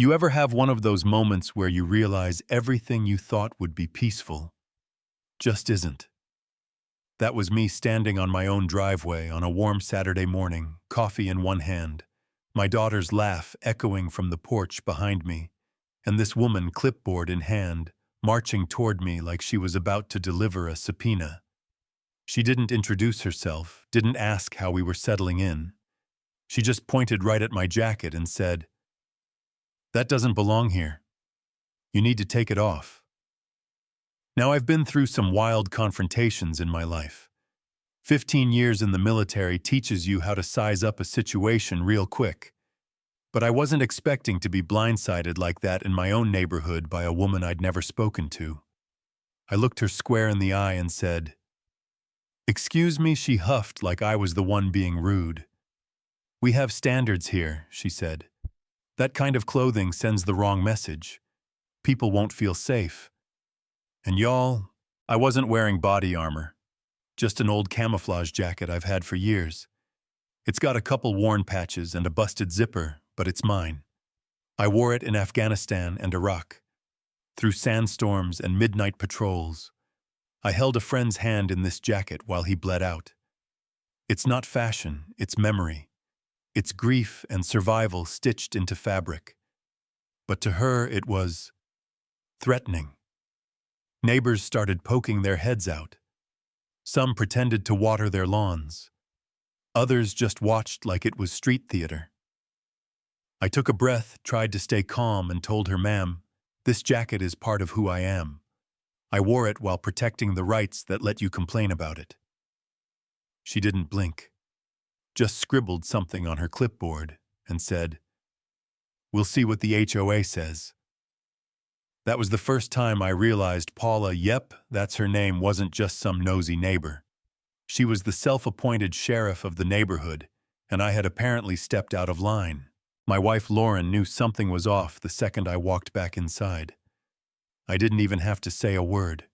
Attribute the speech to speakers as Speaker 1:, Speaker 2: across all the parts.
Speaker 1: You ever have one of those moments where you realize everything you thought would be peaceful just isn't? That was me standing on my own driveway on a warm Saturday morning, coffee in one hand, my daughter's laugh echoing from the porch behind me, and this woman, clipboard in hand, marching toward me like she was about to deliver a subpoena. She didn't introduce herself, didn't ask how we were settling in. She just pointed right at my jacket and said, "That doesn't belong here. You need to take it off." Now, I've been through some wild confrontations in my life. 15 years in the military teaches you how to size up a situation real quick. But I wasn't expecting to be blindsided like that in my own neighborhood by a woman I'd never spoken to. I looked her square in the eye and said, "Excuse me," she huffed like I was the one being rude. "We have standards here," she said. "That kind of clothing sends the wrong message. People won't feel safe. And y'all, I wasn't wearing body armor. Just an old camouflage jacket I've had for years. It's got a couple worn patches and a busted zipper, but it's mine. I wore it in Afghanistan and Iraq, through sandstorms and midnight patrols. I held a friend's hand in this jacket while he bled out. It's not fashion, it's memory. It's grief and survival stitched into fabric. But to her it was threatening. Neighbors started poking their heads out. Some pretended to water their lawns. Others just watched like it was street theater. I took a breath, tried to stay calm, and told her, "Ma'am, this jacket is part of who I am. I wore it while protecting the rights that let you complain about it." She didn't blink, just scribbled something on her clipboard and said, "We'll see what the HOA says." That was the first time I realized Paula, yep, that's her name, wasn't just some nosy neighbor. She was the self-appointed sheriff of the neighborhood, and I had apparently stepped out of line. My wife Lauren knew something was off the second I walked back inside. I didn't even have to say a word.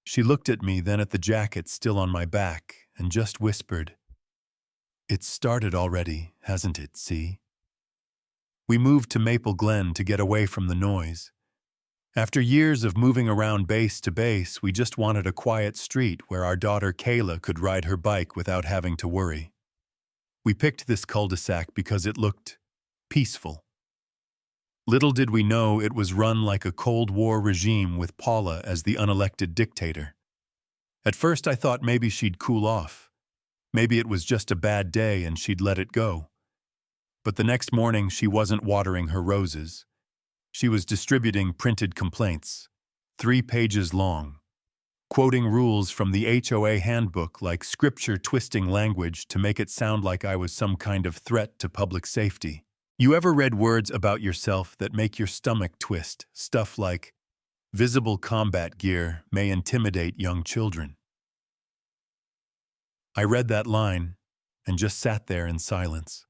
Speaker 1: She looked at me, then at the jacket still on my back, and just whispered, "It's started already, hasn't it, see?" We moved to Maple Glen to get away from the noise. After years of moving around base to base, we just wanted a quiet street where our daughter Kayla could ride her bike without having to worry. We picked this cul-de-sac because it looked peaceful. Little did we know it was run like a Cold War regime with Paula as the unelected dictator. At first I thought maybe she'd cool off. Maybe it was just a bad day and she'd let it go. But the next morning she wasn't watering her roses. She was distributing printed complaints, 3 pages long, quoting rules from the HOA handbook like scripture-twisting language to make it sound like I was some kind of threat to public safety. You ever read words about yourself that make your stomach twist, stuff like, "Visible combat gear may intimidate young children"? I read that line and just sat there in silence.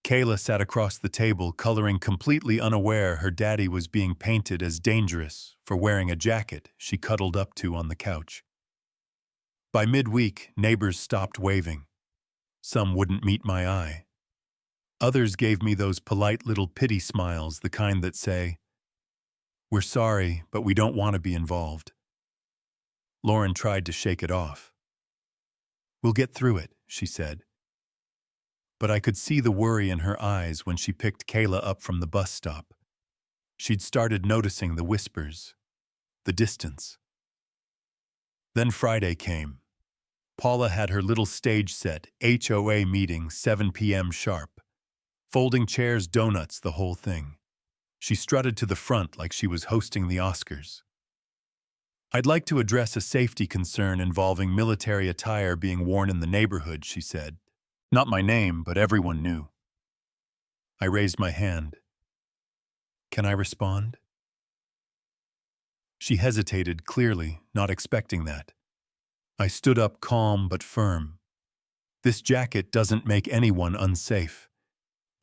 Speaker 1: Kayla sat across the table, coloring, completely unaware her daddy was being painted as dangerous for wearing a jacket she cuddled up to on the couch. By midweek, neighbors stopped waving. Some wouldn't meet my eye. Others gave me those polite little pity smiles, the kind that say, "We're sorry, but we don't want to be involved." Lauren tried to shake it off. "We'll get through it," she said. But I could see the worry in her eyes when she picked Kayla up from the bus stop. She'd started noticing the whispers, the distance. Then Friday came. Paula had her little stage set, HOA meeting, 7 p.m. sharp. Folding chairs, donuts, the whole thing. She strutted to the front like she was hosting the Oscars. "I'd like to address a safety concern involving military attire being worn in the neighborhood," she said. Not my name, but everyone knew. I raised my hand. "Can I respond?" She hesitated, clearly not expecting that. I stood up, calm but firm. "This jacket doesn't make anyone unsafe.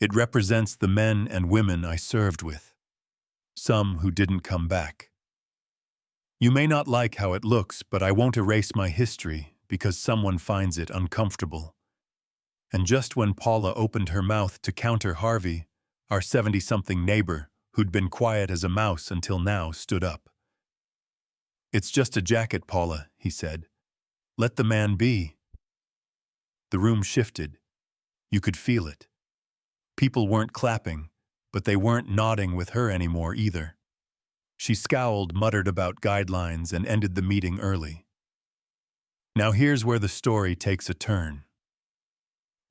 Speaker 1: It represents the men and women I served with. Some who didn't come back. You may not like how it looks, but I won't erase my history because someone finds it uncomfortable." And just when Paula opened her mouth to counter Harvey, Our 70-something neighbor, who'd been quiet as a mouse until now, stood up. "It's just a jacket, Paula," he said. "Let the man be." The room shifted. You could feel it. People weren't clapping, but they weren't nodding with her anymore either. She scowled, muttered about guidelines, and ended the meeting early. Now here's where the story takes a turn.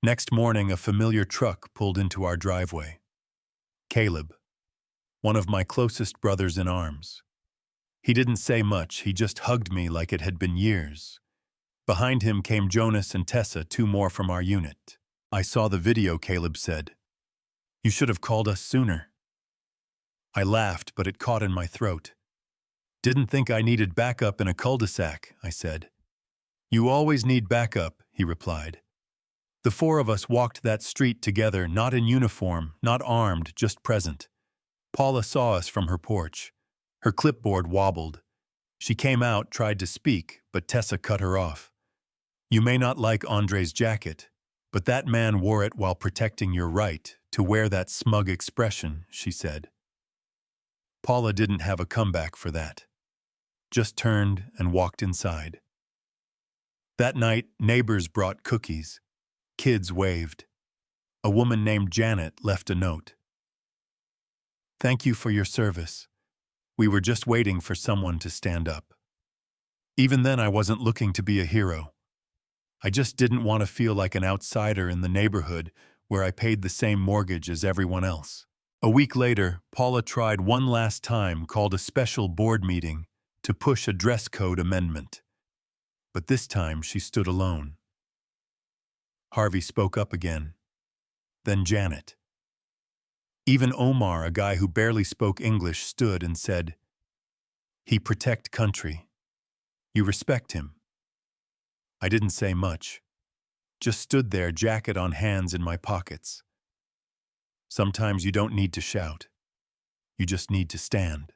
Speaker 1: Next morning, a familiar truck pulled into our driveway. Caleb, one of my closest brothers in arms. He didn't say much, he just hugged me like it had been years. Behind him came Jonas and Tessa, 2 more from our unit. "I saw the video," Caleb said. "You should have called us sooner." I laughed, but it caught in my throat. "Didn't think I needed backup in a cul-de-sac," I said. "You always need backup," he replied. The 4 of us walked that street together, not in uniform, not armed, just present. Paula saw us from her porch. Her clipboard wobbled. She came out, tried to speak, but Tessa cut her off. "You may not like Andre's jacket, but that man wore it while protecting your right to wear that smug expression," she said. Paula didn't have a comeback for that. Just turned and walked inside. That night, neighbors brought cookies. Kids waved. A woman named Janet left a note. "Thank you for your service. We were just waiting for someone to stand up." Even then, I wasn't looking to be a hero. I just didn't want to feel like an outsider in the neighborhood where I paid the same mortgage as everyone else. A week later, Paula tried one last time, called a special board meeting to push a dress code amendment. But this time, she stood alone. Harvey spoke up again. Then Janet. Even Omar, a guy who barely spoke English, stood and said, "He protect country. You respect him." I didn't say much. Just stood there, jacket on hands in my pockets. Sometimes you don't need to shout. You just need to stand.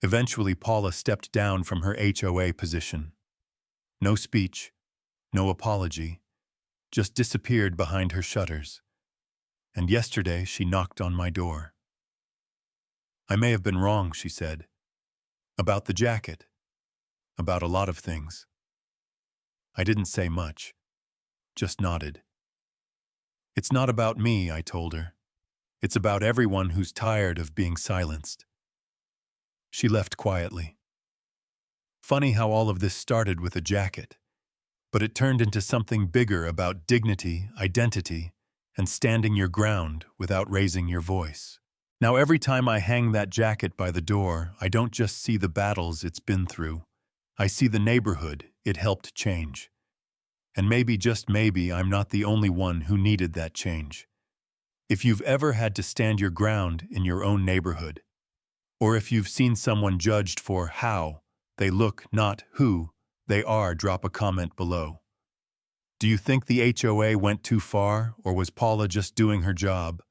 Speaker 1: Eventually, Paula stepped down from her HOA position. No speech, no apology, just disappeared behind her shutters. And yesterday, she knocked on my door. "I may have been wrong," she said. "About the jacket. About a lot of things." I didn't say much. Just nodded. "It's not about me," I told her. "It's about everyone who's tired of being silenced." She left quietly. Funny how all of this started with a jacket, but it turned into something bigger about dignity, identity, and standing your ground without raising your voice. Now every time I hang that jacket by the door, I don't just see the battles it's been through. I see the neighborhood it helped change. And maybe, just maybe, I'm not the only one who needed that change. If you've ever had to stand your ground in your own neighborhood, or if you've seen someone judged for how they look, not who they are, drop a comment below. Do you think the HOA went too far, or was Paula just doing her job?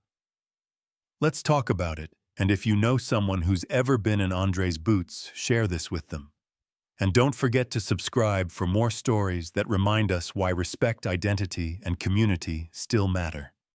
Speaker 1: Let's talk about it, and if you know someone who's ever been in Andre's boots, share this with them. And don't forget to subscribe for more stories that remind us why respect, identity, and community still matter.